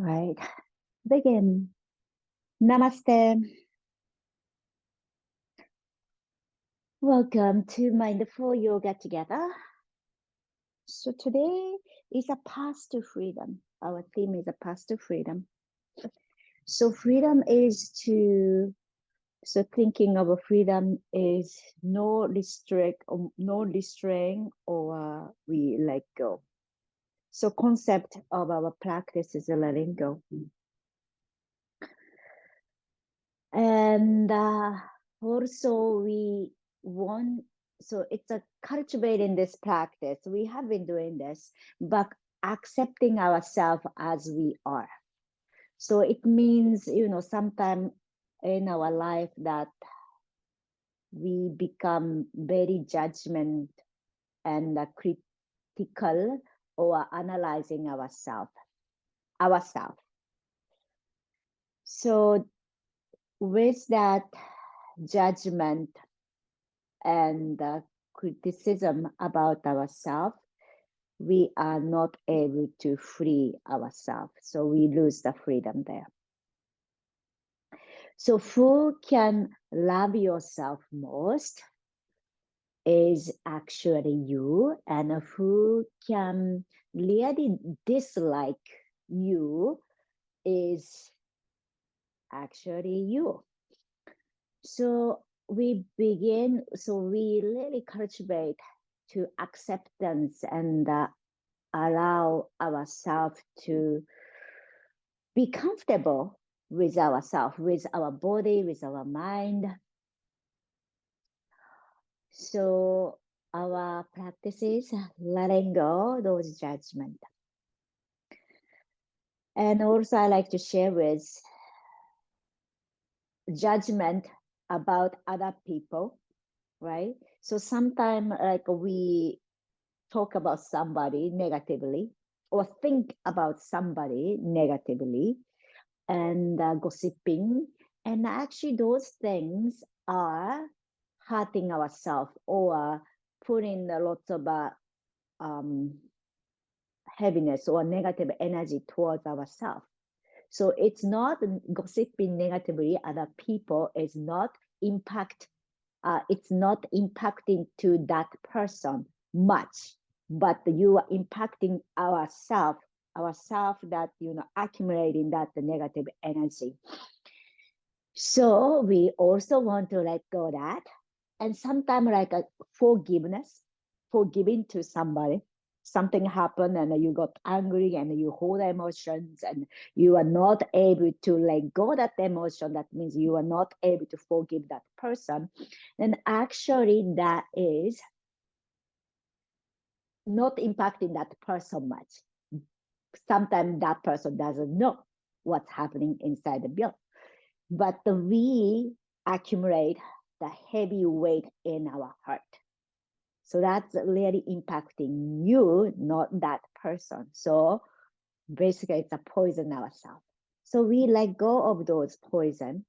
Right. Begin. Namaste. Welcome to Mindful Yoga Together. So today is a path to freedom. Our theme is a path to freedom. So freedom is so thinking of a freedom is no restraint or we let go. So concept of our practice is letting go. And also we want, so it's a cultivating this practice. We have been doing this, but accepting ourselves as we are. So it means, sometime in our life that we become very judgment and critical or analyzing ourselves. So with that judgment and criticism about ourselves, we are not able to free ourselves. So we lose the freedom there. So who can love yourself most is actually you, and who can really dislike you is actually you. So we really cultivate to acceptance and allow ourselves to be comfortable with ourselves, with our body, with our mind. So our practice is letting go those judgments. And also I like to share with judgment about other people, right? So sometimes like we talk about somebody negatively or think about somebody negatively and gossiping. And actually those things are hurting ourselves or putting lots of heaviness or negative energy towards ourselves. So it's not gossiping negatively other people is not it's not impacting to that person much, but you are impacting ourself that accumulating that negative energy. So we also want to let go of that, and sometimes like a forgiving to somebody. Something happened and you got angry and you hold emotions and you are not able to let go of that emotion. That means you are not able to forgive that person. And actually that is not impacting that person much. Sometimes that person doesn't know what's happening inside the building. But we accumulate the heavy weight in our heart. So that's really impacting you, not that person. So basically it's a poison ourselves. So we let go of those poison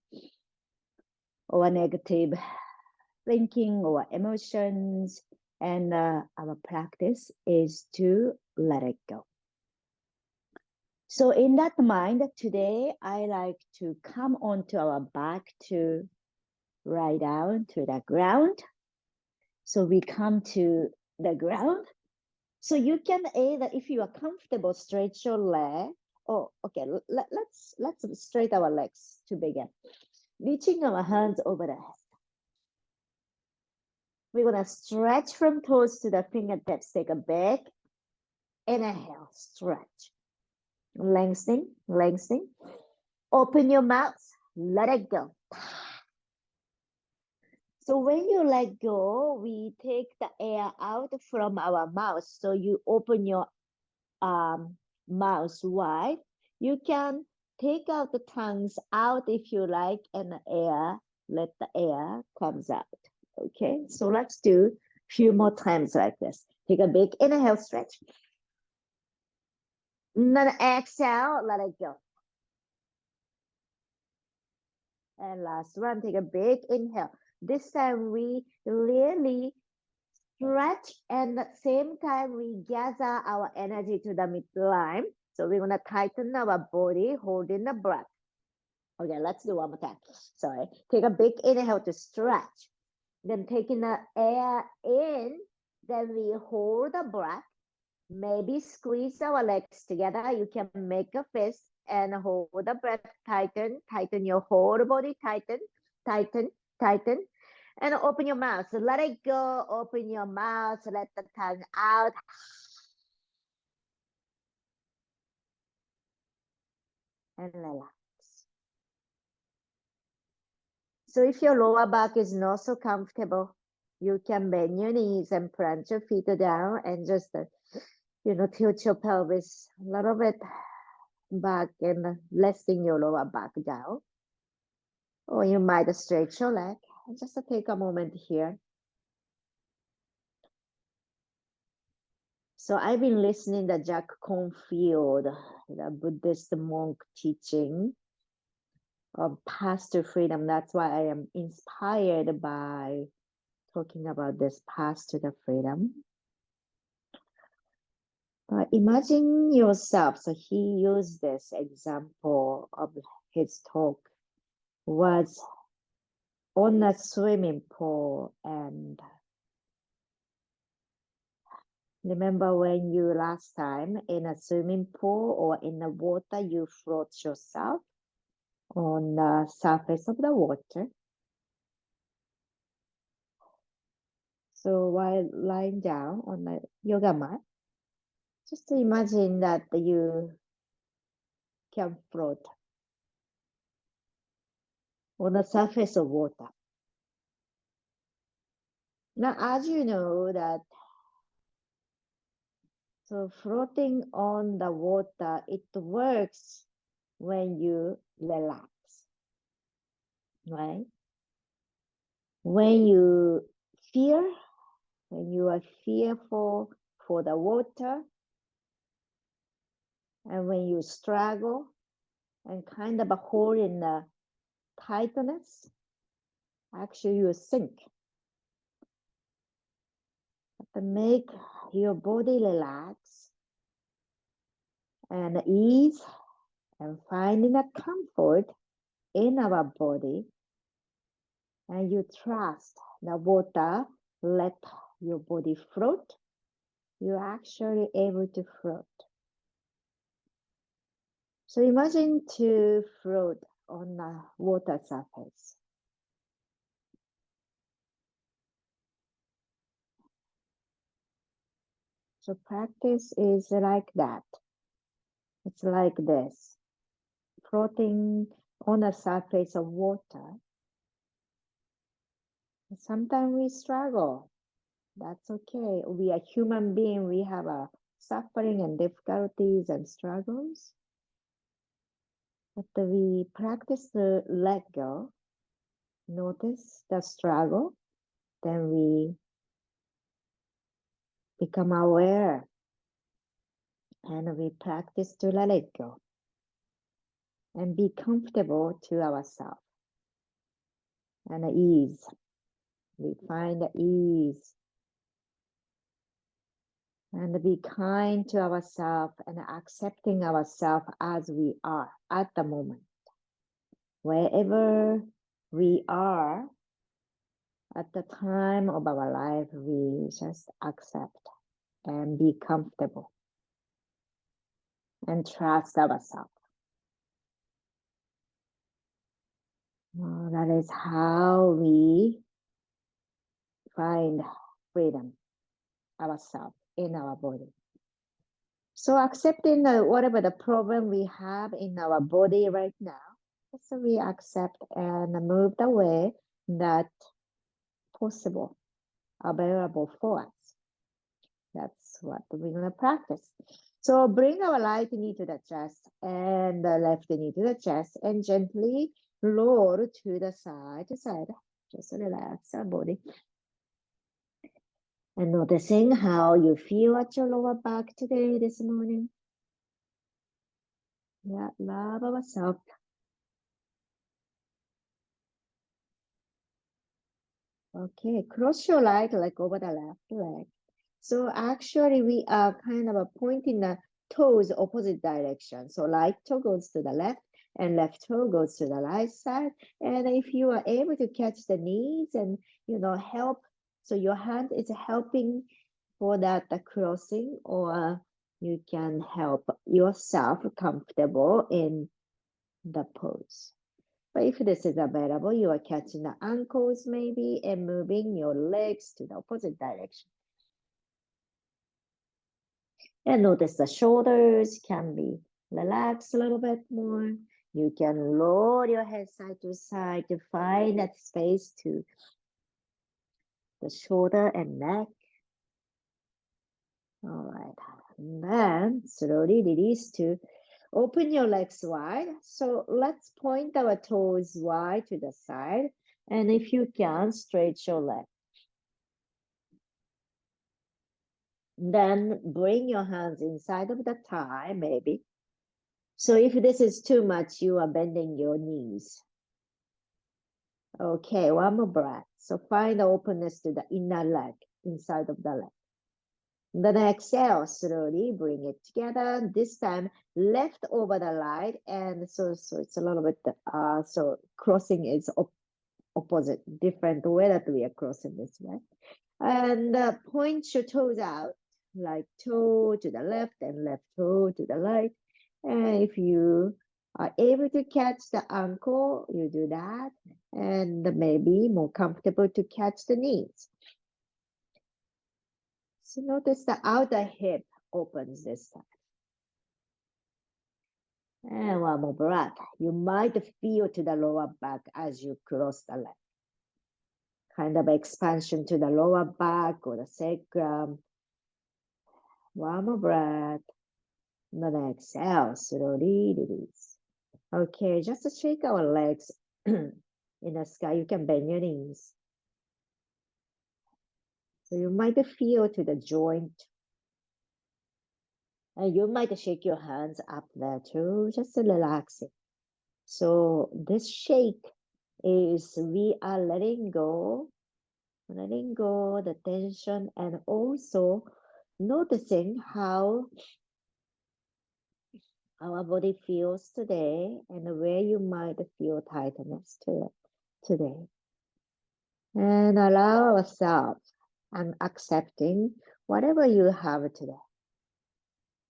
or negative thinking or emotions. And our practice is to let it go. So in that mind, today I like to come onto our back to lie down to the ground. So we come to the ground. So you can either, if you are comfortable, stretch your leg. Oh, okay. Let's straighten our legs to begin. Reaching our hands over the head. We're gonna stretch from toes to the fingertips. Take a big inhale, stretch, lengthening. Open your mouth. Let it go. So when you let go, we take the air out from our mouth. So you open your mouth wide. You can take out the tongues out if you like, and let the air comes out. Okay, so let's do a few more times like this. Take a big inhale, stretch. And then exhale, let it go. And last one, take a big inhale. This time we really stretch, and at the same time we gather our energy to the midline. So we're gonna tighten our body, holding the breath. Okay, let's do one more time. Sorry. Take a big inhale to stretch. Then taking the air in, then we hold the breath. Maybe squeeze our legs together. You can make a fist and hold the breath, tighten your whole body, tighten, and open your mouth. So let it go, open your mouth, let the tongue out. And relax. So if your lower back is not so comfortable, you can bend your knees and plant your feet down and just, tilt your pelvis a little bit back and letting your lower back down. Or you might stretch your leg. Just take a moment here. So I've been listening to Jack Cornfield, the Buddhist monk teaching of path to freedom. That's why I am inspired by talking about this path to the freedom. Imagine yourself. So he used this example of his talk was on a swimming pool, and remember when you last time in a swimming pool or in the water, you float yourself on the surface of the water. So while lying down on the yoga mat, just imagine that you can float on the surface of water. Now, as you know that, so floating on the water, it works when you relax, right? When you fear, when you are fearful for the water, and when you struggle and kind of a hold in the tightness, actually you sink. But to make your body relax and ease and finding a comfort in our body, and you trust the water, let your body float, you're actually able to float. So imagine to float on a water surface. So practice is like that. It's like this, floating on a surface of water. Sometimes we struggle. That's okay. We are human beings. We have a suffering and difficulties and struggles. But we practice to let go, notice the struggle, then we become aware and we practice to let it go and be comfortable to ourselves and ease. We find ease and be kind to ourselves and accepting ourselves as we are at the moment. Wherever we are at the time of our life, we just accept and be comfortable and trust ourselves. Well, that is how we find freedom ourselves in our body. So accepting whatever the problem we have in our body right now, so we accept and move the way that possible, available for us. That's what we're going to practice. So bring our right knee to the chest and the left knee to the chest and gently lower to the side to side. Just relax our body. And noticing how you feel at your lower back today, this morning. Yeah, love ourselves. Okay, cross your right leg over the left leg. So actually we are kind of pointing the toes opposite direction. So right toe goes to the left and left toe goes to the right side. And if you are able to catch the knees and, help, so your hand is helping for that the crossing, or you can help yourself comfortable in the pose. But if this is available, you are catching the ankles maybe and moving your legs to the opposite direction. And notice the shoulders can be relaxed a little bit more. You can lower your head side to side to find that space to the shoulder and neck. All right, and then slowly release to open your legs wide. So let's point our toes wide to the side. And if you can, stretch your leg. Then bring your hands inside of the thigh, maybe. So if this is too much, you are bending your knees. Okay, one more breath. So find the openness to the inner leg, inside of the leg. Then exhale, slowly bring it together. This time, left over the right. And so it's a little bit, so crossing is opposite, different way that we are crossing this way. And point your toes out, like toe to the left and left toe to the right. And if you are able to catch the ankle, you do that. And maybe more comfortable to catch the knees. So notice the outer hip opens this time. And one more breath. You might feel to the lower back as you cross the leg. Kind of expansion to the lower back or the sacrum. One more breath. And then exhale, slowly release. Okay, just to shake our legs in the sky. You can bend your knees. So you might feel to the joint. And you might shake your hands up there too, just to relax it. So this shake is we are letting go the tension, and also noticing how our body feels today and where you might feel tightness today. And allow ourselves and accepting whatever you have today.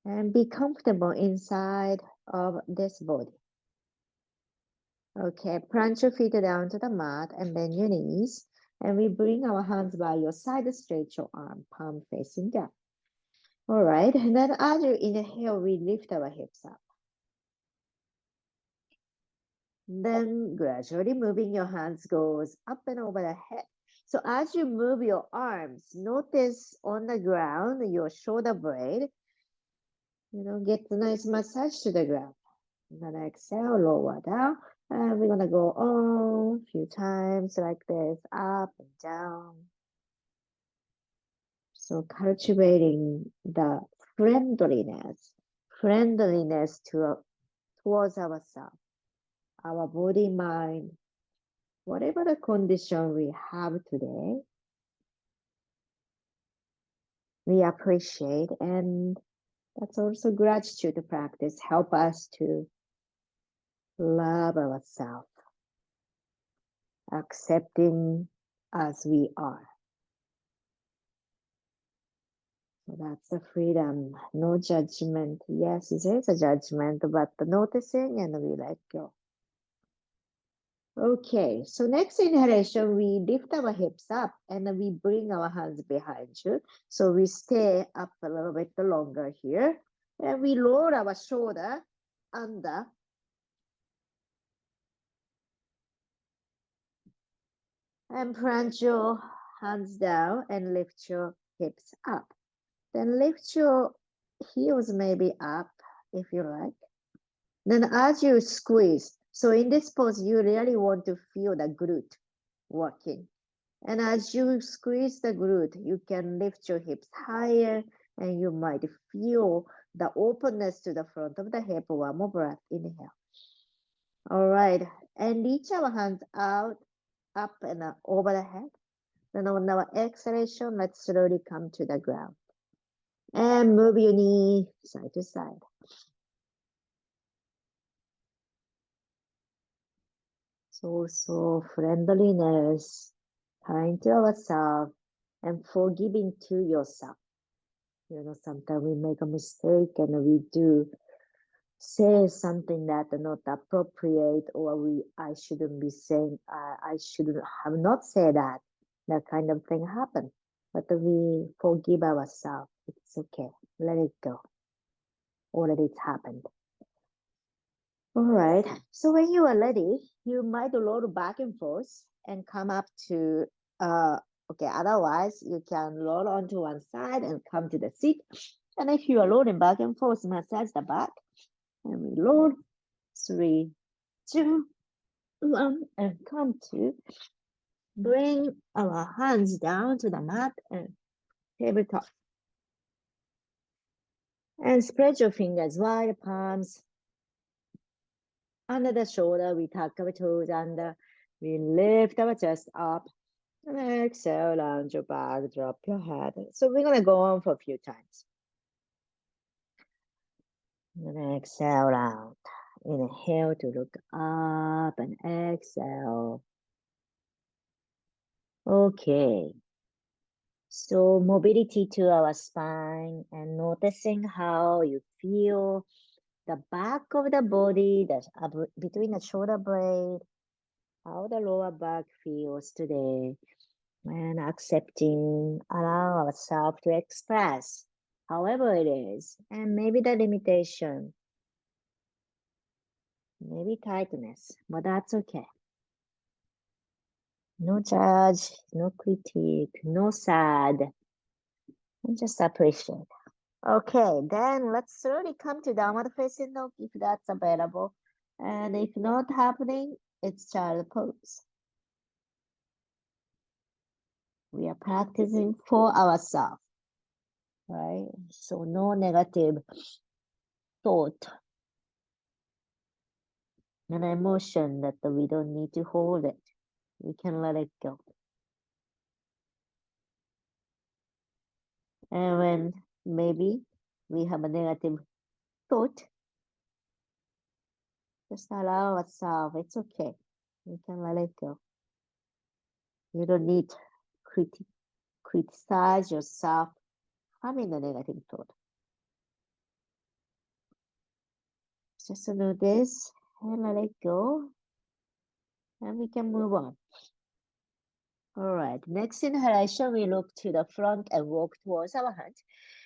And be comfortable inside of this body. Okay, plant your feet down to the mat and bend your knees. And we bring our hands by your side, stretch your arm, palm facing down. All right, and then as you inhale, we lift our hips up. Then gradually moving your hands goes up and over the head. So as you move your arms, notice on the ground, your shoulder blade, get a nice massage to the ground. And then exhale, lower down. And we're gonna go on a few times like this, up and down. So cultivating the friendliness towards ourselves, our body, mind, whatever the condition we have today, we appreciate. And that's also gratitude practice, help us to love ourselves, accepting as we are. So that's the freedom, no judgment. Yes, there's a judgment, but the noticing and we let go. Okay, so next inhalation, we lift our hips up and then we bring our hands behind you. So we stay up a little bit longer here. And we lower our shoulder under. And plant your hands down and lift your hips up. Then lift your heels maybe up if you like. Then as you squeeze, so in this pose, you really want to feel the glute working. And as you squeeze the glute, you can lift your hips higher and you might feel the openness to the front of the hip. One more breath, inhale. All right, and reach our hands out, up and over the head. Then on our exhalation, let's slowly come to the ground. And move your knee side to side. So friendliness, kind to ourselves, and forgiving to yourself. Sometimes we make a mistake and we do say something that are not appropriate, or I shouldn't be saying, I shouldn't have not said that. That kind of thing happen. But we forgive ourselves. It's okay. Let it go. Already it's happened. All right. So when you are ready, you might roll back and forth and come up to, okay, otherwise you can roll onto one side and come to the seat. And if you are rolling back and forth, massage the back. And we roll, 3, 2, 1, and come to. Bring our hands down to the mat and tabletop. And spread your fingers wide, palms under the shoulder. We tuck our toes under. We lift our chest up. And exhale, lounge your back, drop your head. So we're going to go on for a few times. And exhale out. Inhale to look up and exhale. Okay. So mobility to our spine and noticing how you feel the back of the body, between the shoulder blade, how the lower back feels today, and accepting, allow ourselves to express however it is, and maybe the limitation, maybe tightness, but that's okay. No judge, no critique, no sad, and just appreciate. Okay, then let's slowly come to downward facing dog if that's available. And if not happening, it's child pose. We are practicing for ourselves, right? So no negative thought and emotion that we don't need to hold it. We can let it go. And when maybe we have a negative thought, just allow ourselves, it's okay. We can let it go. You don't need to criticize yourself having a negative thought. Just do this and let it go, and we can move on. All right, next inhalation, we look to the front and walk towards our hands.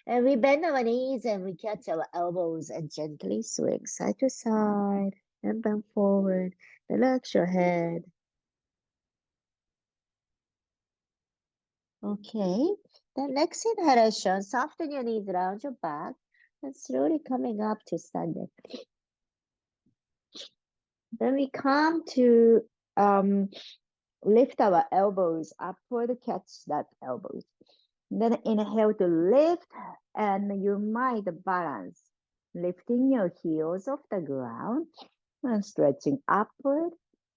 And we bend our knees and we catch our elbows and gently swing side to side and bend forward. Relax your head. Okay, the next inhalation, soften your knees around your back and slowly coming up to standing. Then we come to lift our elbows upward, catch that elbows. Then inhale to lift, and you might balance, lifting your heels off the ground and stretching upward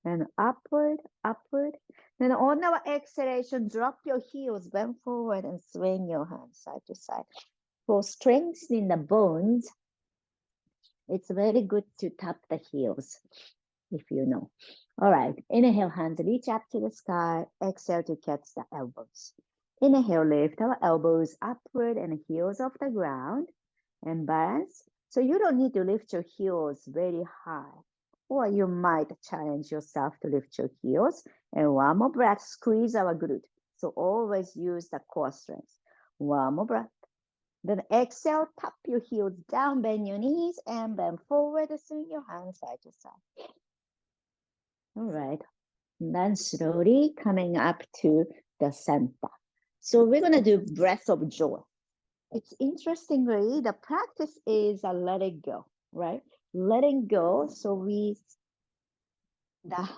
and upward, upward. Then on our exhalation, drop your heels, bend forward and swing your hands side to side. For strengthening the bones, it's very good to tap the heels, if you know. All right, inhale, hands reach up to the sky. Exhale to catch the elbows. Inhale, lift our elbows upward and heels off the ground and balance. So you don't need to lift your heels very high, or you might challenge yourself to lift your heels. And one more breath, squeeze our glute. So always use the core strength. One more breath. Then exhale, tap your heels down, bend your knees, and bend forward, swing your hands side to side. All right. And then slowly coming up to the center. So we're going to do breath of joy. It's interestingly, the practice is a let it go, right? Letting go. So that's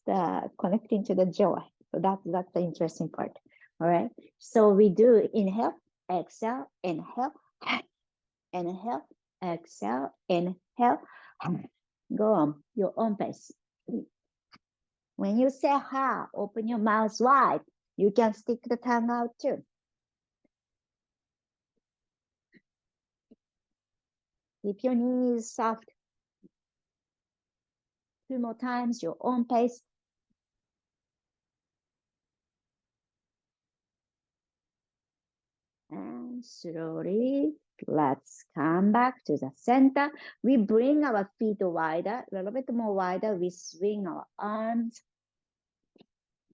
the connecting to the joy. So that's the interesting part. All right. So we do inhale, exhale, inhale, inhale, exhale, inhale. Go on your own pace. When you say ha, open your mouth wide. You can stick the tongue out too. Keep your knees soft. 2 more times, your own pace. And slowly, let's come back to the center. We bring our feet wider, a little bit more wider. We swing our arms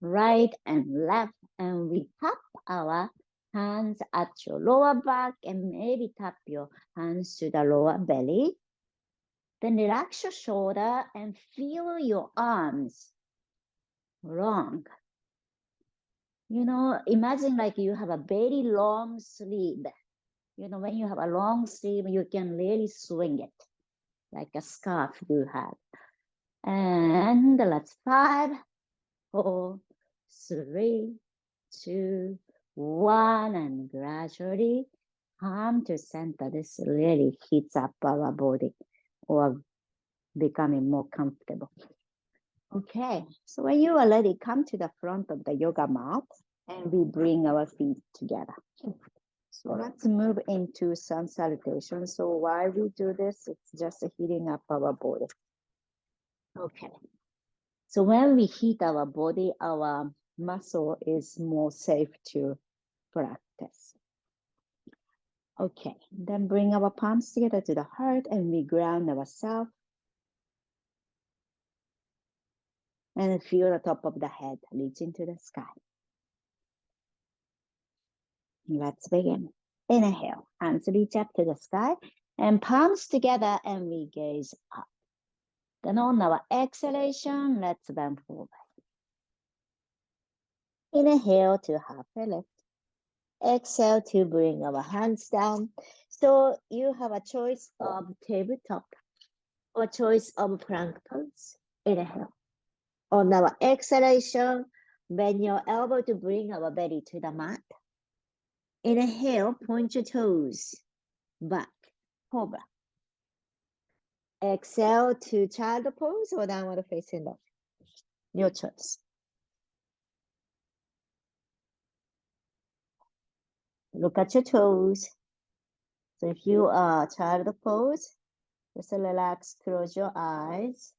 right and left, and we tap our hands at your lower back and maybe tap your hands to the lower belly. Then relax your shoulder and feel your arms long. You know, imagine like you have a very long sleeve. You know, when you have a long sleeve, you can really swing it like a scarf you have. And let's 5, 4, 3, 2, 1, and gradually come to center. This really heats up our body or becoming more comfortable. Okay, so when you already come to the front of the yoga mat and we bring our feet together. So let's move into sun salutation. So while we do this, it's just heating up our body. Okay. So when we heat our body, our muscle is more safe to practice. Okay, then bring our palms together to the heart and we ground ourselves. And feel the top of the head reaching to the sky. Let's begin. Inhale, hands reach up to the sky and palms together and we gaze up. Then on our exhalation, let's bend forward. Inhale to half a lift. Exhale to bring our hands down. So you have a choice of tabletop or choice of plank pose. Inhale. On our exhalation, bend your elbow to bring our belly to the mat. Inhale, point your toes back, cobra. Exhale to child pose or downward facing dog. Your choice. Look at your toes. So if you are child pose, just relax, close your eyes,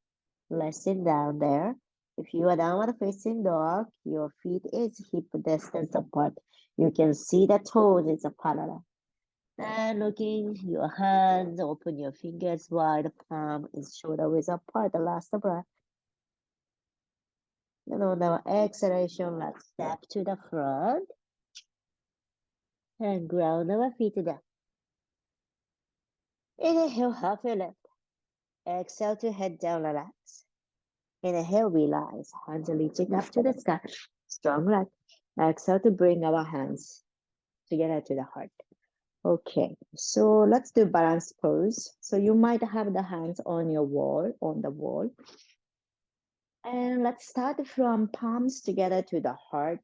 let it down there. If you are downward facing dog, your feet is hip distance apart. You can see the toes is parallel. And looking your hands, open your fingers wide, palm is shoulder width apart. The last breath. And on our exhalation, let's step to the front and ground our feet down. Inhale, half a lift. Exhale to head down, relax. Inhale, realize, hands reaching up to the sky. Strong leg. Exhale to bring our hands together to the heart. Okay, so let's do balance pose. So you might have the hands on your wall, on the wall. And let's start from palms together to the heart.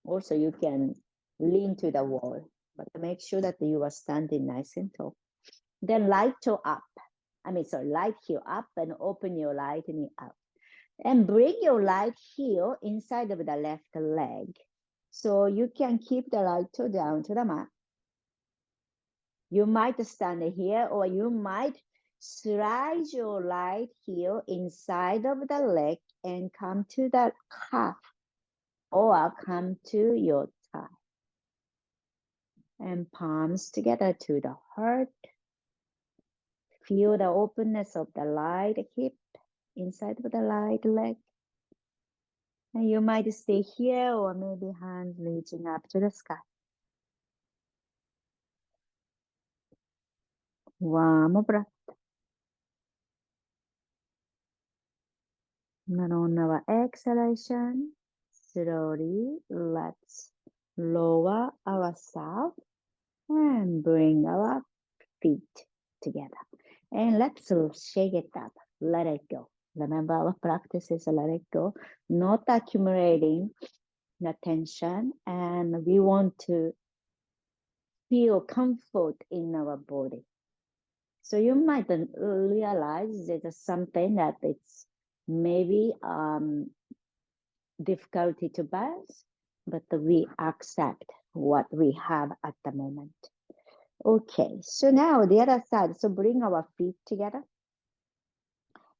Also, you can lean to the wall, but make sure that you are standing nice and tall. Then light toe up. Light heel up and open your right knee out. And bring your right heel inside of the left leg. So you can keep the right toe down to the mat. You might stand here or you might slide your right heel inside of the leg and come to the calf or come to your thigh. And palms together to the heart. Feel the openness of the right hip inside of the right leg. And you might stay here or maybe hands reaching up to the sky. One more breath. And on our exhalation, slowly let's lower ourselves and bring our feet together. And let's shake it up, let it go. Remember, our practice is let it go, not accumulating the tension, and we want to feel comfort in our body. So you might realize there's something that it's maybe difficulty to balance, but we accept what we have at the moment. Okay, so now the other side. So bring our feet together.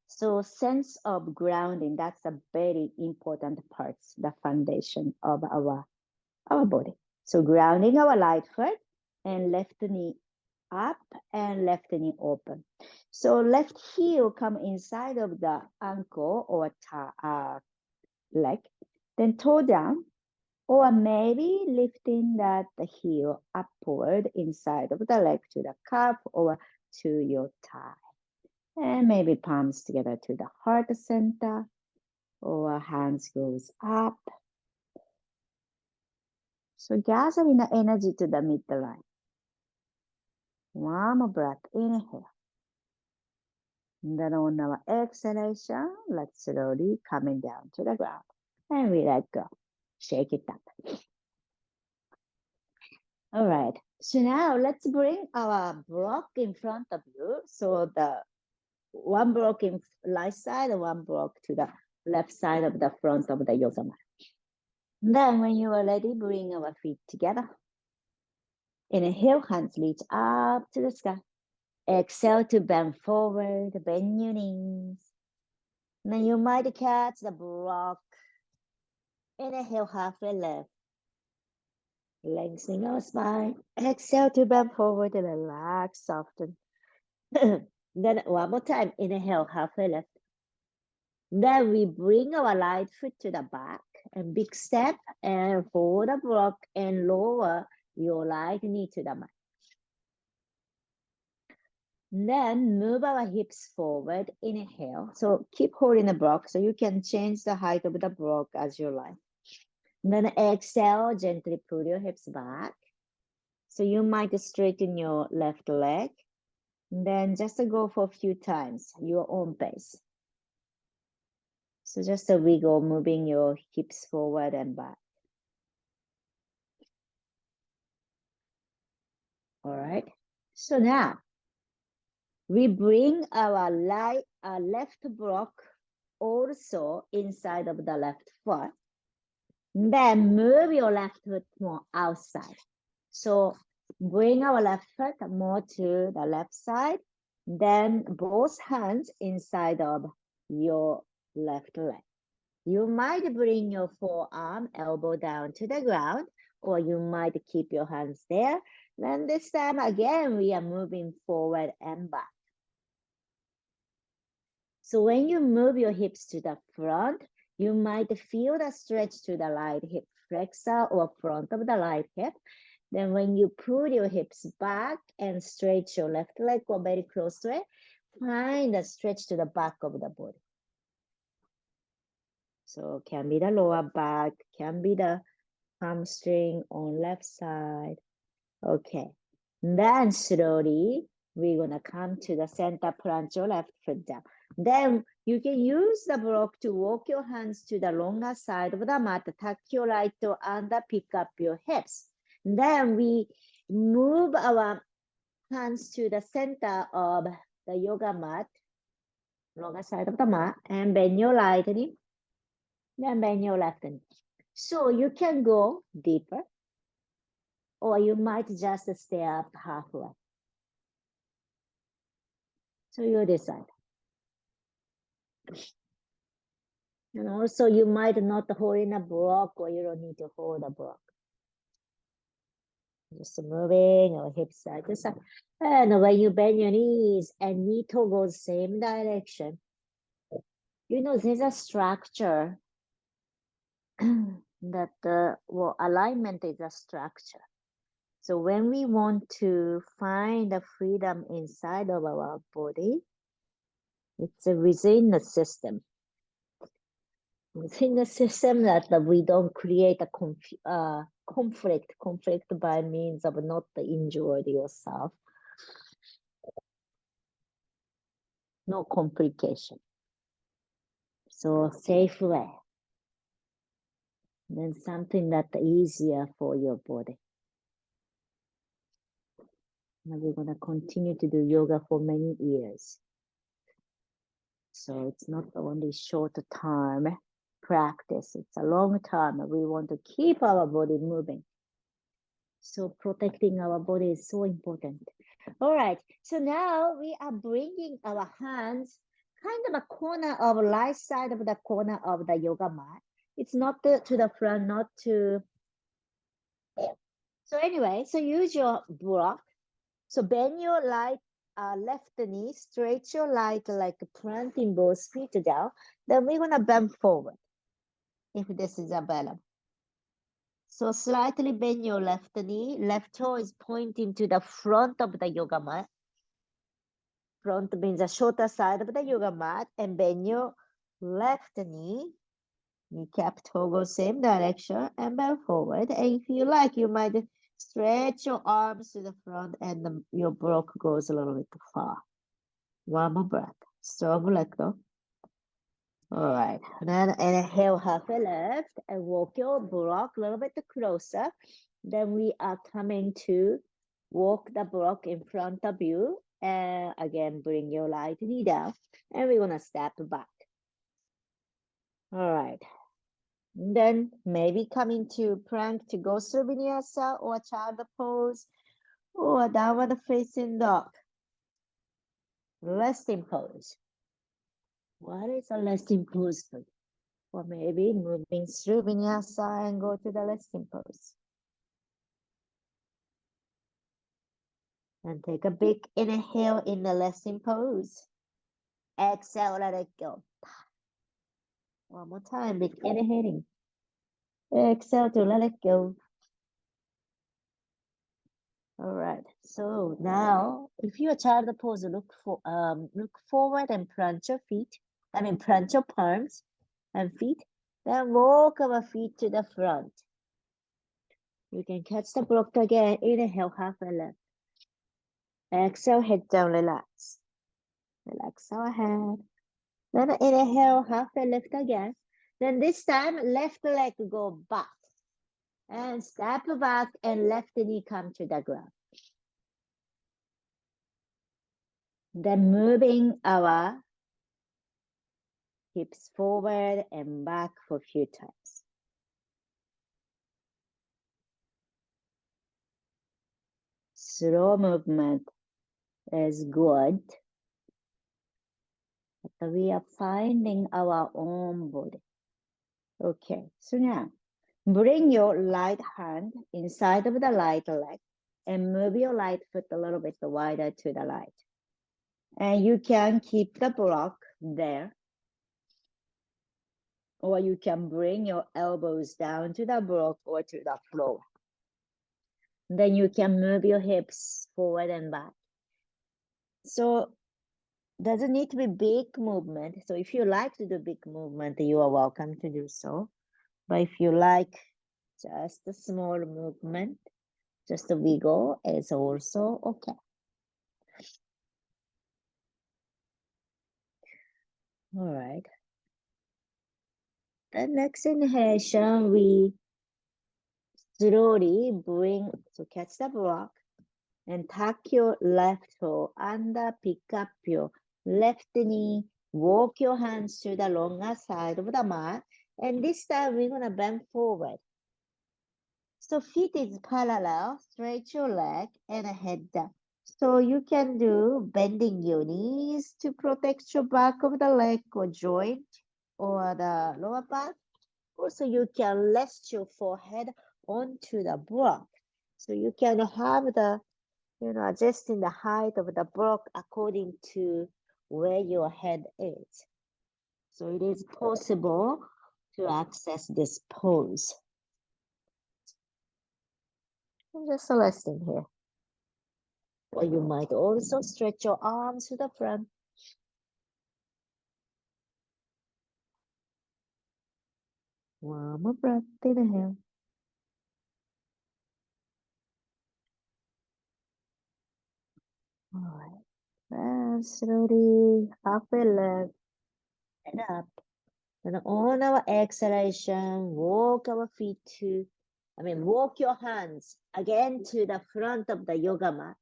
So sense of grounding, that's a very important part, the foundation of our body. So grounding our right foot and left knee up and left knee open. So left heel come inside of the ankle or leg, then toe down, or maybe lifting that the heel upward inside of the leg to the calf or to your thigh. And maybe palms together to the heart center, or hands goes up. So gathering the energy to the midline. One more breath, inhale. And then on our exhalation, let's slowly coming down to the ground. And we let go. Shake it up. All right. So now let's bring our block in front of you. So the one block in right side and one block to the left side of the front of the yoga mat. Then when you are ready, bring our feet together. Inhale, hands reach up to the sky. Exhale to bend forward, bend your knees. Then you might catch the block. Inhale, halfway lift. Lengthening our spine. Exhale to bend forward and relax, soften. Then one more time, inhale, halfway lift. Then we bring our right foot to the back and big step and hold the block and lower your right knee to the mat. Then move our hips forward, inhale. So keep holding the block so you can change the height of the block as you like. Then exhale, gently pull your hips back. So you might straighten your left leg. Then just go for a few times, your own pace. So just a wiggle, moving your hips forward and back. All right. So now we bring our left block also inside of the left foot. Then move your left foot more outside. So bring our left foot more to the left side. Then both hands inside of your left leg. You might bring your forearm, elbow down to the ground, or you might keep your hands there. Then this time again, we are moving forward and back. So when you move your hips to the front, you might feel the stretch to the right hip flexor or front of the right hip. Then when you pull your hips back and stretch your left leg or very close to it, find a stretch to the back of the body. So can be the lower back, can be the hamstring on left side. Okay. Then slowly, we're going to come to the center, plant your left foot down. Then you can use the block to walk your hands to the longer side of the mat, tuck your right toe under, pick up your hips. Then we move our hands to the center of the yoga mat, longer side of the mat, and bend your right knee, then bend your left knee. So you can go deeper, or you might just stay up halfway. So you decide. And also you might not hold in a block, or you don't need to hold a block. Just moving your hips side to side. And when you bend your knees and knee toe goes same direction, you know, there's a structure that well, alignment is a structure. So when we want to find the freedom inside of our body, it's within the system. Within the system that we don't create a conflict by means of not injuring yourself. No complication. So safe way. Then something that easier for your body. Now we're going to continue to do yoga for many years. So it's not only short term practice, it's a long term. We want to keep our body moving. So protecting our body is so important. All right. So now we are bringing our hands kind of a corner of right side of the corner of the yoga mat. It's not to the front, not to. So anyway, so use your block. So bend your left knee, stretch your right like planting both feet down. Then we're gonna bend forward if this is available. So slightly bend your left knee. Left toe is pointing to the front of the yoga mat. Front means the shorter side of the yoga mat, and bend your left knee. Kneecap toe goes same direction and bend forward. And if you like, you might stretch your arms to the front and your block goes a little bit far. One more breath. Strong leg though. All right. Then inhale halfway left and walk your block a little bit closer. Then we are coming to walk the block in front of you. And again, bring your right knee down. And we're going to step back. All right. Then maybe coming to plank to go through vinyasa or child pose or downward facing dog. Resting pose. What is a resting pose for you? Or maybe moving through vinyasa and go to the resting pose. And take a big inhale in the resting pose. Exhale, let it go. One more time, big inhaling. Exhale to let it go. All right. So now, if you're child pose, look forward and plant your feet. Plant your palms and feet. Then walk our feet to the front. You can catch the block again. Inhale, halfway left. Exhale, head down, relax. Relax our head. Then inhale, halfway lift again. Then this time, left leg go back. And step back and left knee come to the ground. Then moving our hips forward and back for a few times. Slow movement is good. But we are finding our own body. Okay, so now bring your right hand inside of the right leg and move your right foot a little bit wider to the right. And you can keep the block there. Or you can bring your elbows down to the block or to the floor. Then you can move your hips forward and back. So doesn't need to be big movement. So if you like to do big movement, you are welcome to do so. But if you like just a small movement, just a wiggle, is also okay. All right. The next inhalation, we slowly bring, so catch the block and tuck your left toe under, pick up your left knee, walk your hands to the longer side of the mat. And this time we're gonna bend forward. So feet is parallel, stretch your leg and head down. So you can do bending your knees to protect your back of the leg or joint or the lower back. Also, you can rest your forehead onto the block. So you can have the, adjusting the height of the block according to where your head is. So it is possible to access this pose. I'm just resting here. Or you might also stretch your arms to the front. One more breath, inhale. All right. And slowly halfway left and up. And on our exhalation, walk our feet walk your hands again to the front of the yoga mat.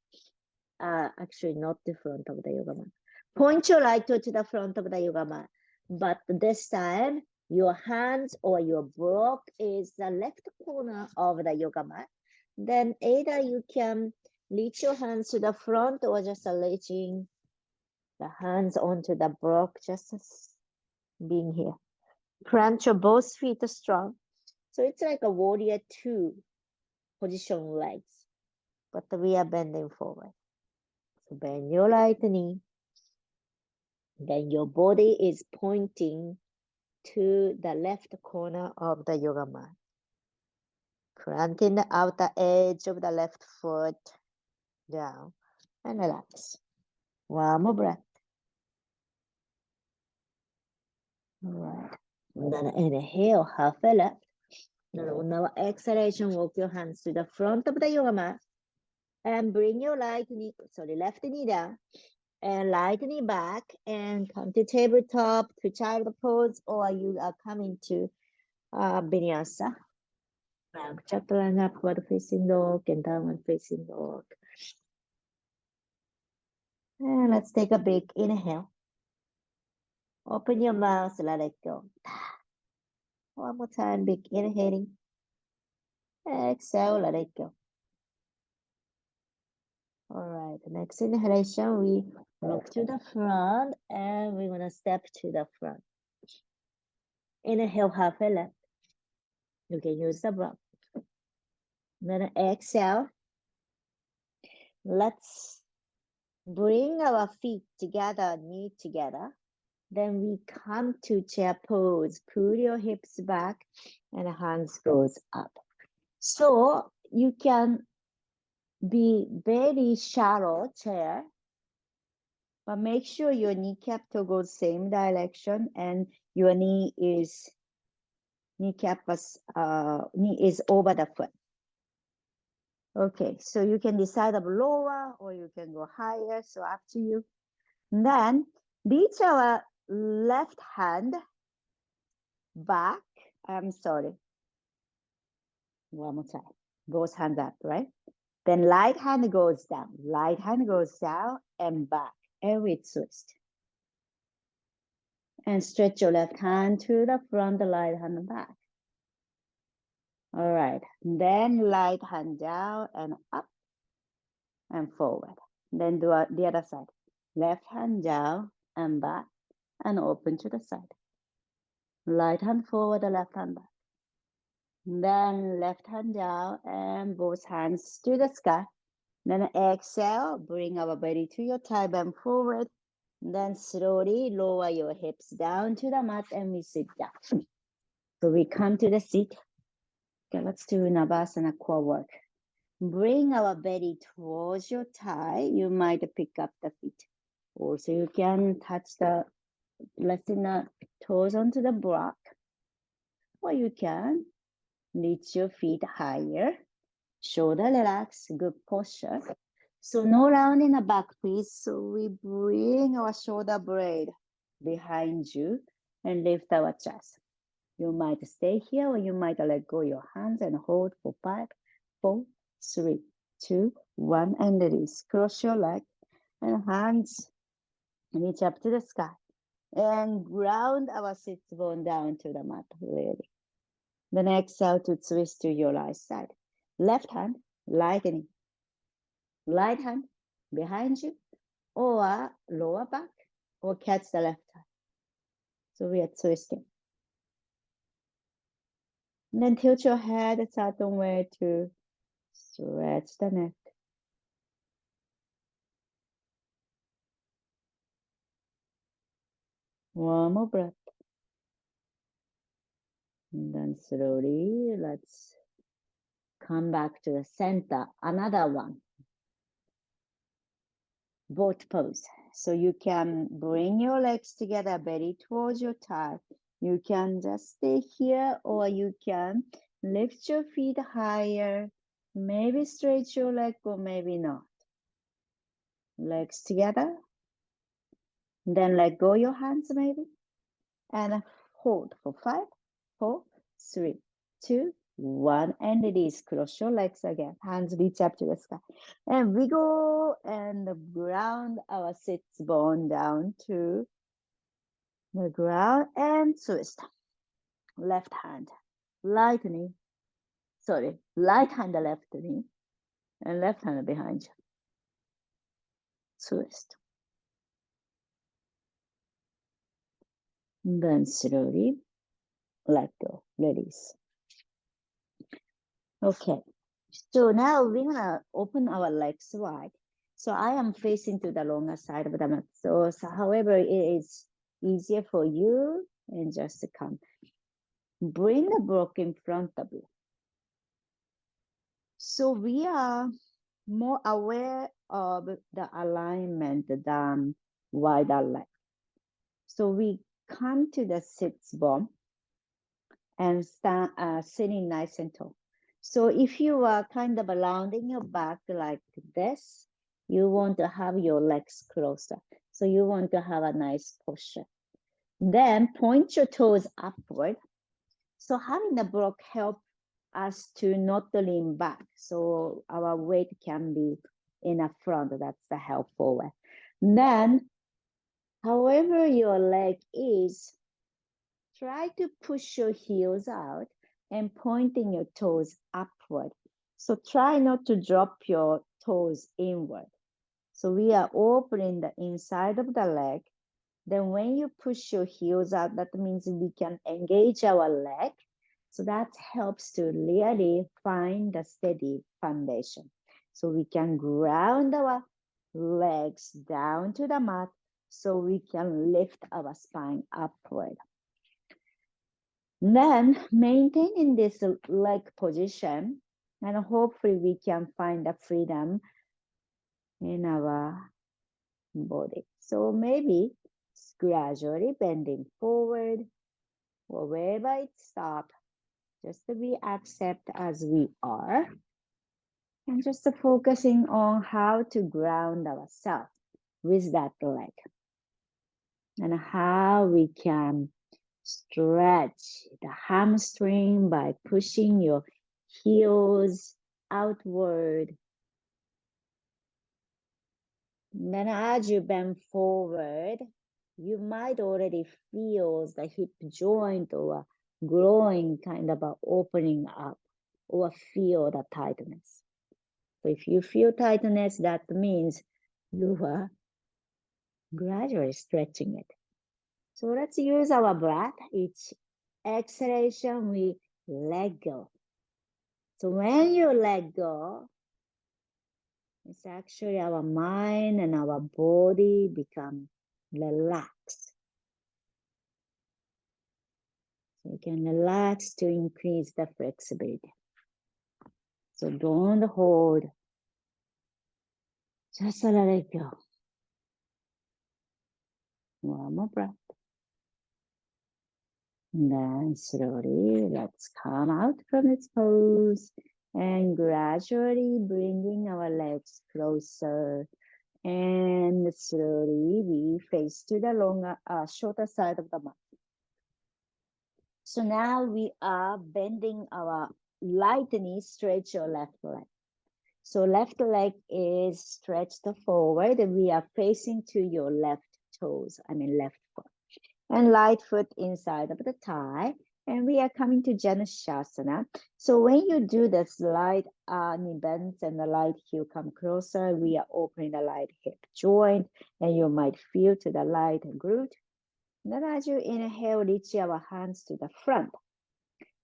Actually, not the front of the yoga mat. Point your right toe to the front of the yoga mat. But this time, your hands or your block is the left corner of the yoga mat. Then either you can reach your hands to the front or just reaching the hands onto the block, just as being here. Plant your both feet strong. So it's like a warrior two position legs, but we are bending forward. So bend your right knee. Then your body is pointing to the left corner of the yoga mat. Planting the outer edge of the left foot down and relax. One more breath. All right. And then inhale, half a left. Then on our exhalation, walk your hands to the front of the yoga mat and bring your left knee down and right knee back and come to tabletop to child pose, or you are coming to vinyasa. Chaturanga, upward facing dog and downward facing dog. And let's take a big inhale. Open your mouth, let it go. One more time, big inhaling. Exhale, let it go. All right, next inhalation, we look to the front and we're gonna step to the front. Inhale, half a left. You can use the block. Then exhale. Let's bring our feet together, knee together. Then we come to chair pose. Pull your hips back and hands goes up. So you can be very shallow chair, but make sure your kneecap to go same direction and your knee is over the foot. Okay, so you can decide of lower or you can go higher, so up to you. And then reach our left hand back. I'm sorry. One more time. Both hands up, right? Then right hand goes down. Right hand goes down and back. And we twist. And stretch your left hand to the front, the right hand back. All right. Then right hand down and up and forward. Then do the other side. Left hand down and back and open to the side. Right hand forward, the left hand back. Then left hand down and both hands to the sky. Then exhale, bring our belly to your thigh bend forward. Then slowly lower your hips down to the mat and we sit down. So we come to the seat. Okay, let's do Navasana core work. Bring our belly towards your thigh. You might pick up the feet. Also, you can touch the toes onto the block. Or you can reach your feet higher. Shoulder relax, good posture. So no round in the back, please. So we bring our shoulder blade behind you and lift our chest. You might stay here or you might let go your hands and hold for 5, 4, 3, 2, 1, and release. Cross your leg and hands reach up to the sky. And ground our sit bone down to the mat, really. Then exhale to twist to your right side. Left hand, lightening. Right hand behind you, or lower back, or catch the left hand. So we are twisting. And then tilt your head a certain way to stretch the neck. One more breath. And then slowly, let's come back to the center. Another one. Boat pose. So you can bring your legs together, belly towards your thigh. You can just stay here, or you can lift your feet higher. Maybe stretch your leg, or maybe not. Legs together. Then let go your hands maybe. And hold for 5, 4, 3, 2, 1. And release. Cross your legs again. Hands reach up to the sky. And wiggle and ground our sits bone down to the ground and twist. Left hand lightning. sorry, right hand left knee, and left hand behind you. Twist. Then slowly let go, release. Okay, so now we're gonna open our legs wide. So I am facing to the longer side of the mat. So however it is easier for you, and just come. Bring the block in front of you. So we are more aware of the alignment than wider leg. So we come to the sits bone and stand sitting nice and tall. So if you are kind of rounding your back like this, you want to have your legs closer. So you want to have a nice posture. Then point your toes upward. So having the block help us to not lean back. So our weight can be in the front. That's the helpful way. Then, however your leg is, try to push your heels out and pointing your toes upward. So try not to drop your toes inward. So we are opening the inside of the leg. Then when you push your heels out, that means we can engage our leg. So that helps to really find the steady foundation. So we can ground our legs down to the mat so we can lift our spine upward. Then maintaining this leg position, and hopefully we can find the freedom in our body. So maybe gradually bending forward, or wherever it stops, just to be accept as we are, and just focusing on how to ground ourselves with that leg, and how we can stretch the hamstring by pushing your heels outward. And then as you bend forward, you might already feel the hip joint or growing, kind of opening up, or feel the tightness. So if you feel tightness, that means you are gradually stretching it. So let's use our breath. Each exhalation, we let go. So when you let go, it's actually our mind and our body become relaxed. So you can relax to increase the flexibility. So don't hold. Just let it go. One more breath. And then slowly, let's come out from its pose and gradually bringing our legs closer. And slowly we face to the longer, shorter side of the mat. So now we are bending our right knee, stretch your left leg. So left leg is stretched forward and we are facing to your left toes, left foot. And right foot inside of the thigh. And we are coming to Janashasana. So when you do this, right knee bends and the right heel come closer, we are opening the right hip joint, and you might feel to the right glute. Then as you inhale, reach our hands to the front.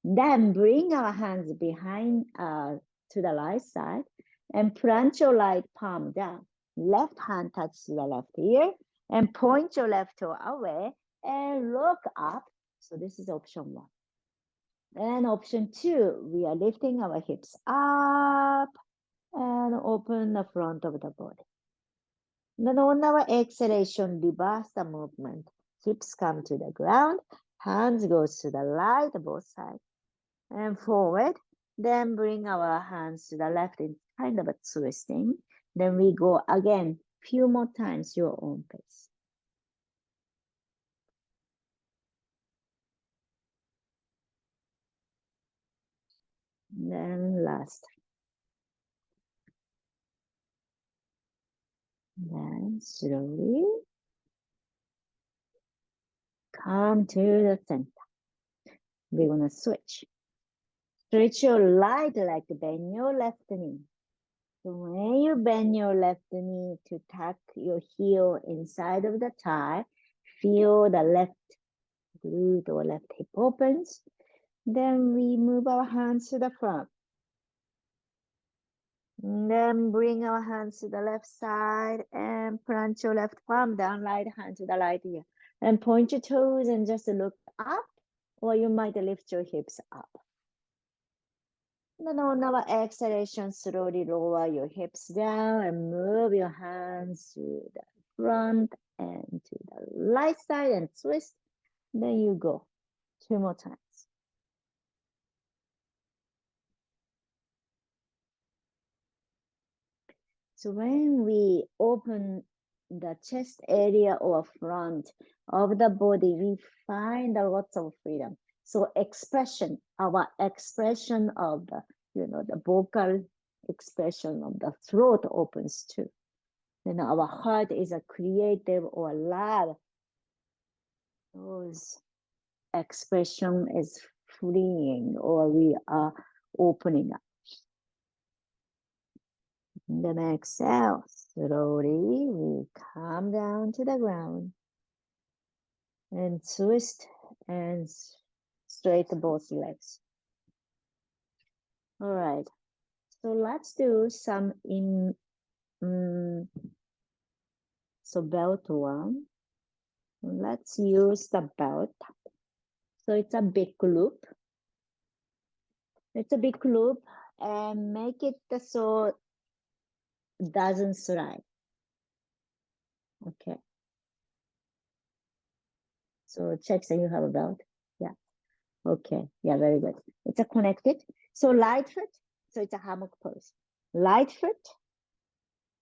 Then bring our hands behind to the right side and plant your right palm down. Left hand touches the left ear and point your left toe away and look up. So this is option 1. And option 2, we are lifting our hips up and open the front of the body. Then on our exhalation, reverse the movement. Hips come to the ground, hands goes to the right, both sides, and forward. Then bring our hands to the left in kind of a twisting. Then we go again, few more times, your own pace. Then last. Then slowly come to the center. We're gonna switch. Stretch your right leg, bend your left knee. So when you bend your left knee to tuck your heel inside of the thigh, feel the left glute or left hip opens. Then we move our hands to the front. And then bring our hands to the left side and plant your left palm down, right hand to the right ear. And point your toes and just look up, or you might lift your hips up. Then on our exhalation, slowly lower your hips down and move your hands to the front and to the right side and twist. Then you go 2 more times. So when we open the chest area or front of the body, we find a lot of freedom. So expression, our expression of the, the vocal expression of the throat opens too. Then our heart is a creative or loud. Those expression is freeing, or we are opening up. Then exhale, slowly we come down to the ground and twist and straighten both legs. All right, so let's do some so belt one. Let's use the belt. So it's a big loop. It's a big loop, and make it so it doesn't slide. Okay. So check that you have a belt. Yeah. Okay. Yeah, very good. It's a connected. So light foot. So it's a hammock pose. Light foot.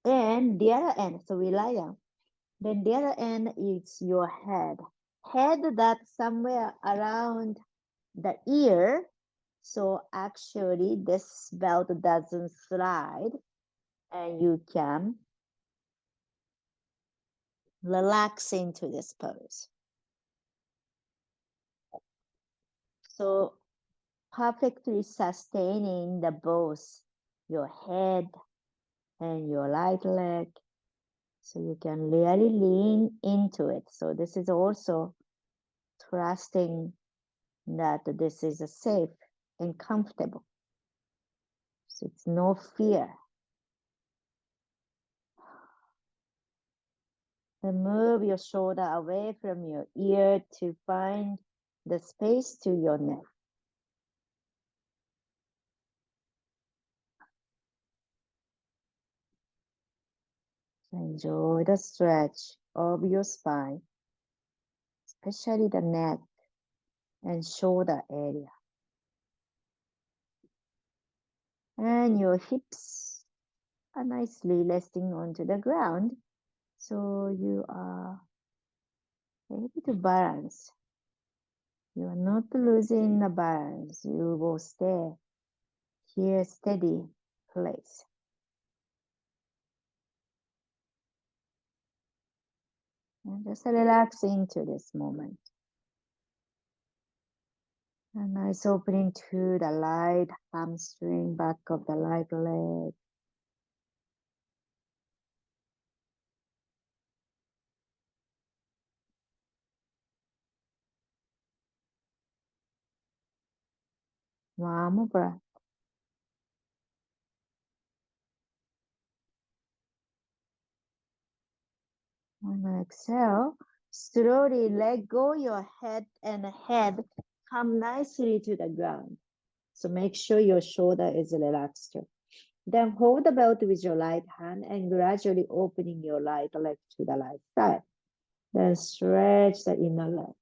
And the other end. So we lie down. Then the other end is your head. Head that's somewhere around the ear. So actually this belt doesn't slide. And you can relax into this pose. So perfectly sustaining the both your head and your right leg, so you can really lean into it. So this is also trusting that this is safe and comfortable. So it's no fear. And move your shoulder away from your ear to find the space to your neck. Enjoy the stretch of your spine, especially the neck and shoulder area. And your hips are nicely resting onto the ground, so you are able to balance. You are not losing the balance. You will stay here, steady place. And just relax into this moment. A nice opening to the right hamstring, back of the right leg. One more breath. And exhale. Slowly let go your head, and head come nicely to the ground. So make sure your shoulder is relaxed. Then hold the belt with your right hand and gradually opening your right leg to the right side. Then stretch the inner leg.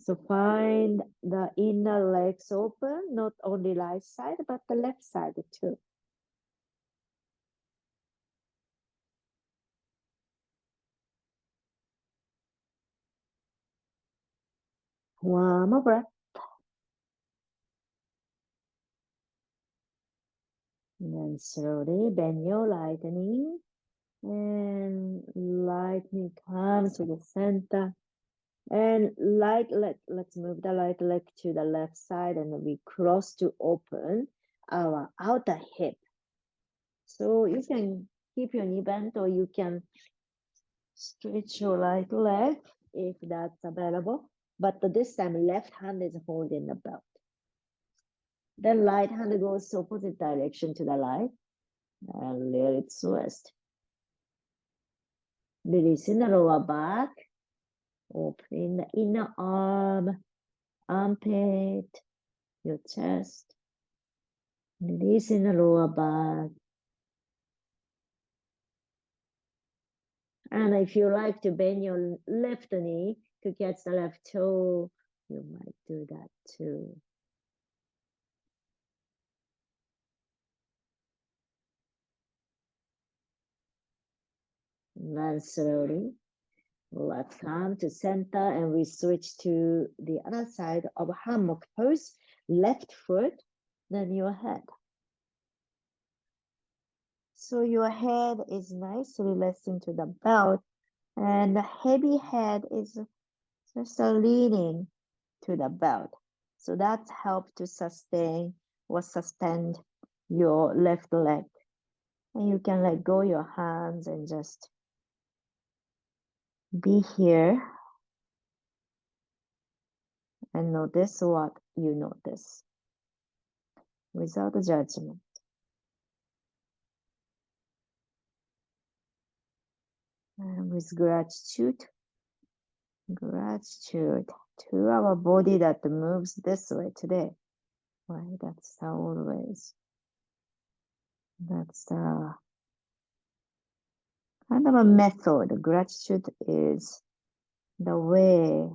So find the inner legs open, not only right side, but the left side too. One more breath. And then slowly bend your right knee, and right knee comes to the center. And let's move the right leg to the left side, and we cross to open our outer hip. So you can keep your knee bent, or you can stretch your right leg if that's available. But this time, left hand is holding the belt. Then right hand goes opposite direction to the right, and let it rest. Releasing the lower back, opening the inner arm, armpit, your chest. Releasing the lower back. And if you like to bend your left knee to catch the left toe, you might do that too. And then slowly, let's come to center, and we switch to the other side of hammock pose. Left foot, then your head. So your head is nicely resting to the belt, and the heavy head is just leaning to the belt. So that helps to sustain or suspend your left leg. And you can let go your hands and just be here and notice what you notice without judgment. And with gratitude to our body that moves this way today. Right? That's always. That's the kind of a method. Gratitude is the way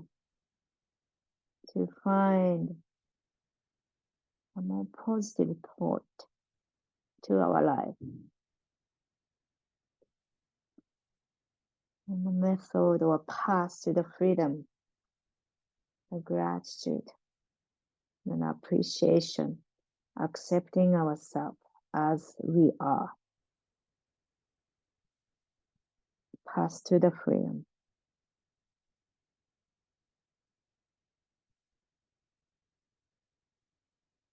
to find a more positive thought to our life. And the method or path to the freedom, the gratitude, and appreciation, accepting ourselves as we are. Path to the freedom.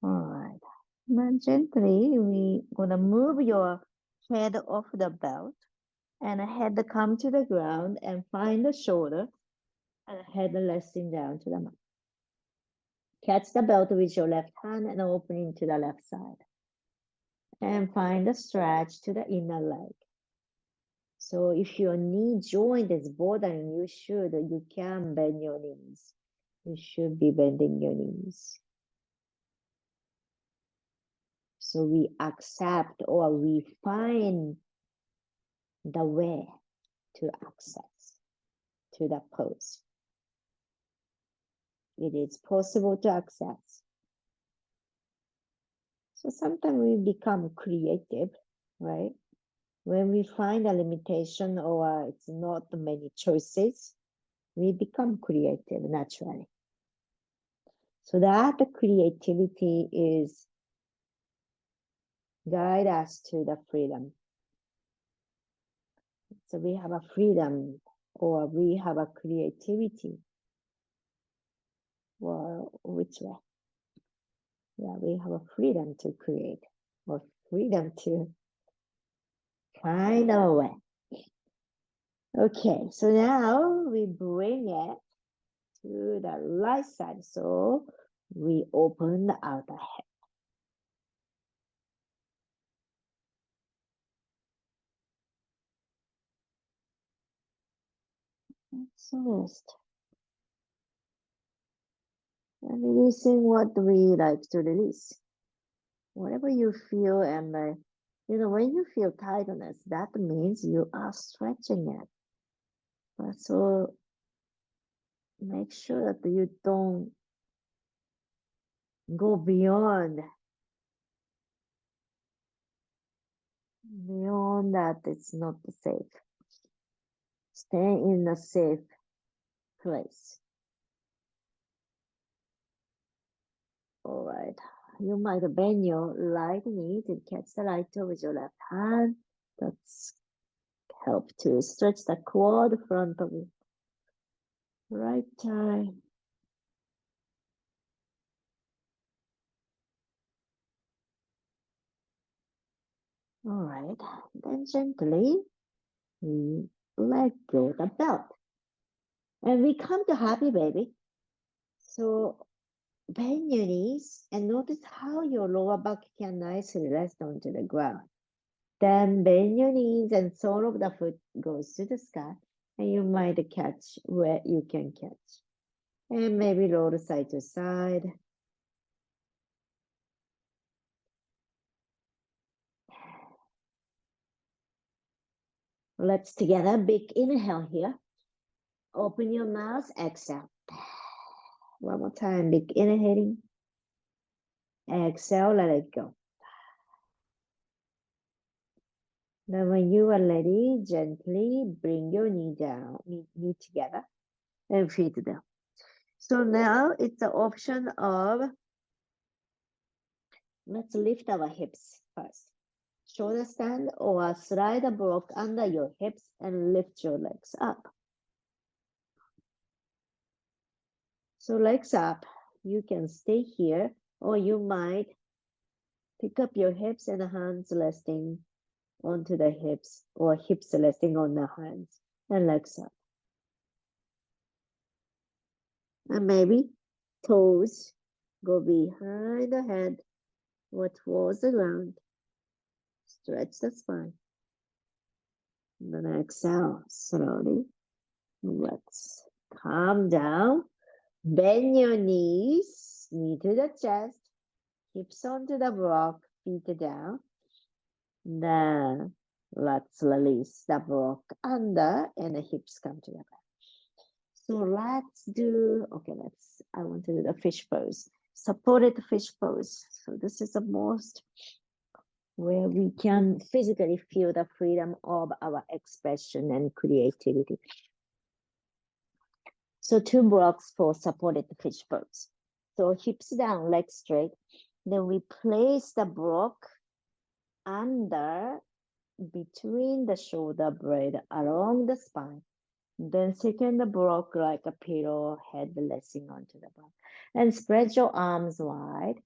All right. Now gently, we gonna move your head off the belt, and head come to the ground and find the shoulder, and head resting down to the mat. Catch the belt with your left hand and opening to the left side. And find a stretch to the inner leg. So if your knee joint is bothering you, you can bend your knees. You should be bending your knees. So we accept or we find the way to access to the pose. It is possible to access. So sometimes we become creative, right? When we find a limitation or it's not many choices, we become creative naturally. So that the creativity is guide us to the freedom. So we have a freedom or we have a creativity. Well, which way? Yeah, we have a freedom to create or freedom to find our way. Okay, so now we bring it to the right side. So we open the outer hip. So rest. And releasing what we like to release. Whatever you feel, and when you feel tightness, that means you are stretching it. But so make sure that you don't go beyond that. It's not safe. Stay in a safe place. All right. You might bend your right knee to catch the right toe with your left hand. That's help to stretch the quad front of you. Right thigh. All right. Then gently we let go the belt. And we come to happy baby. So bend your knees and notice how your lower back can nicely rest onto the ground. Then bend your knees and sole of the foot goes to the sky, and you might catch where you can catch. And maybe roll side to side. Let's together big inhale here. Open your mouth, exhale. One more time, big inhaling. Exhale, let it go. Now when you are ready, gently bring your knee down, knee together and feet down. So now it's the option of, let's lift our hips first. Shoulder stand or slide a block under your hips and lift your legs up. So legs up, you can stay here or you might pick up your hips and hands resting onto the hips or hips resting on the hands and legs up. And maybe toes go behind the head or towards the ground. Stretch the spine. And then exhale slowly. Let's calm down. Bend your knees, knee to the chest, hips onto the block, feet down. Then let's release the block under and the hips come to the back. So let's do, I want to do the fish pose. Supported fish pose. So this is the most where we can physically feel the freedom of our expression and creativity. So 2 blocks for supported fish pose. So hips down, legs straight. Then we place the block under between the shoulder blade along the spine. Then second block like a pillow, head resting onto the bottom. And spread your arms wide.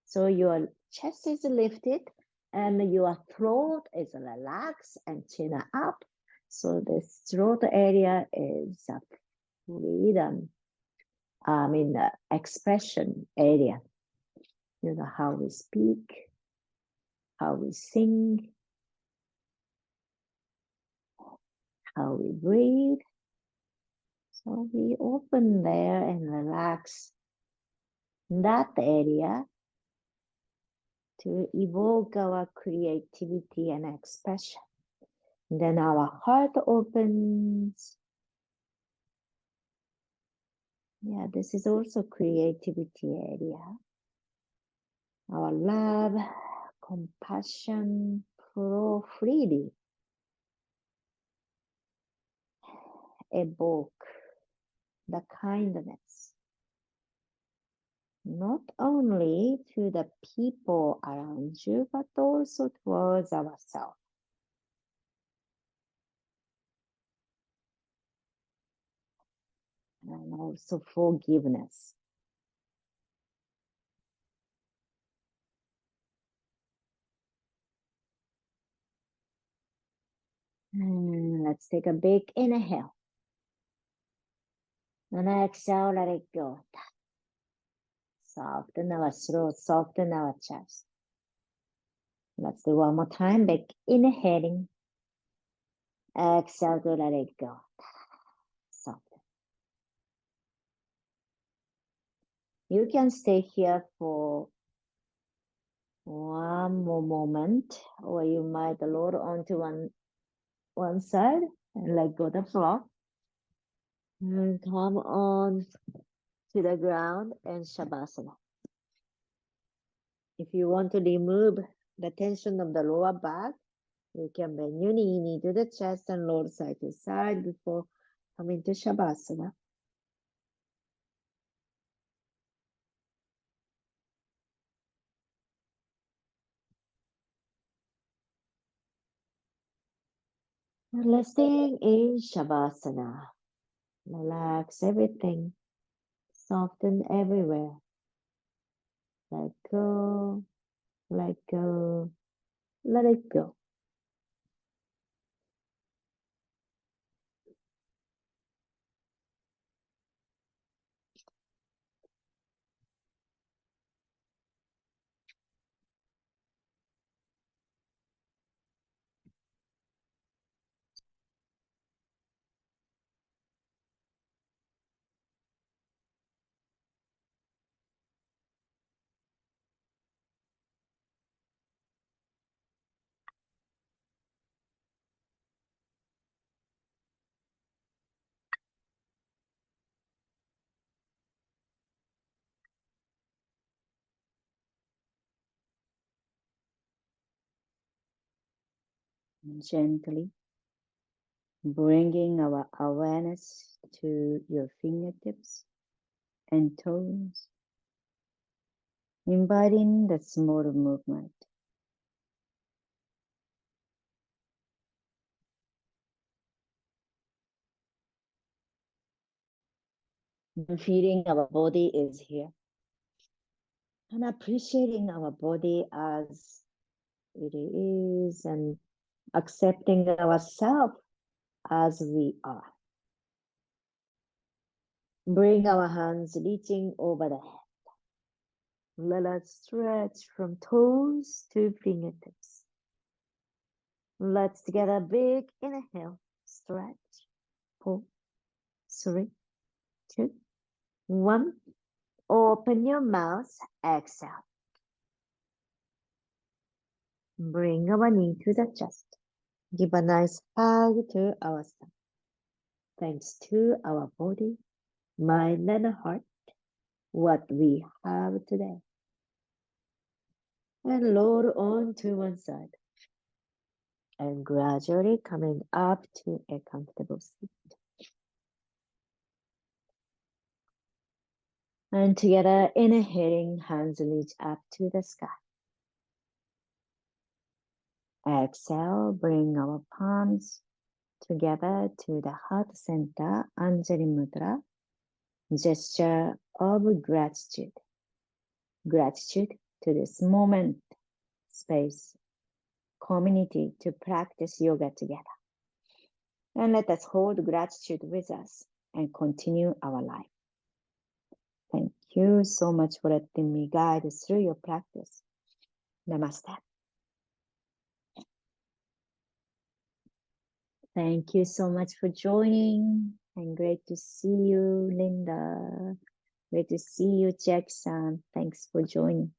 So your chest is lifted and your throat is relaxed and chin up. So this throat area is a freedom, the expression area. You know, how we speak, how we sing, how we breathe. So we open there and relax that area to evoke our creativity and expression. Then our heart opens. Yeah, this is also creativity area. Our love, compassion flow freely. Evoke the kindness, not only to the people around you, but also towards ourselves. And also forgiveness. And let's take a big inhale. And exhale, let it go. Soften our throat, soften our chest. Let's do one more time. Big inhaling. Exhale to let it go. Soften. You can stay here for one more moment, or you might load onto one side and let go the floor. And come on to the ground and Shavasana. If you want to remove the tension of the lower back, you can bend your knee to the chest and roll side to side before coming to Shavasana. Resting in Shavasana. Relax everything. Soften everywhere. Let go. Let go. Let it go. Gently bringing our awareness to your fingertips and toes, inviting the small movement. Feeling our body is here and appreciating our body as it is and accepting ourselves as we are. Bring our hands reaching over the head. Let us stretch from toes to fingertips. Let's get a big inhale. Stretch. 4, 3, 2, 1. Open your mouth. Exhale. Bring our knee to the chest. Give a nice hug to ourselves. Thanks to our body, mind, and heart, what we have today. And lower on to one side. And gradually coming up to a comfortable seat. And together, inhaling, hands reach up to the sky. Exhale, bring our palms together to the heart center, Anjali Mudra, gesture of gratitude. Gratitude to this moment, space, community to practice yoga together. And let us hold gratitude with us and continue our life. Thank you so much for letting me guide through your practice. Namaste. Thank you so much for joining, and great to see you, Linda. Great to see you, Jackson. Thanks for joining.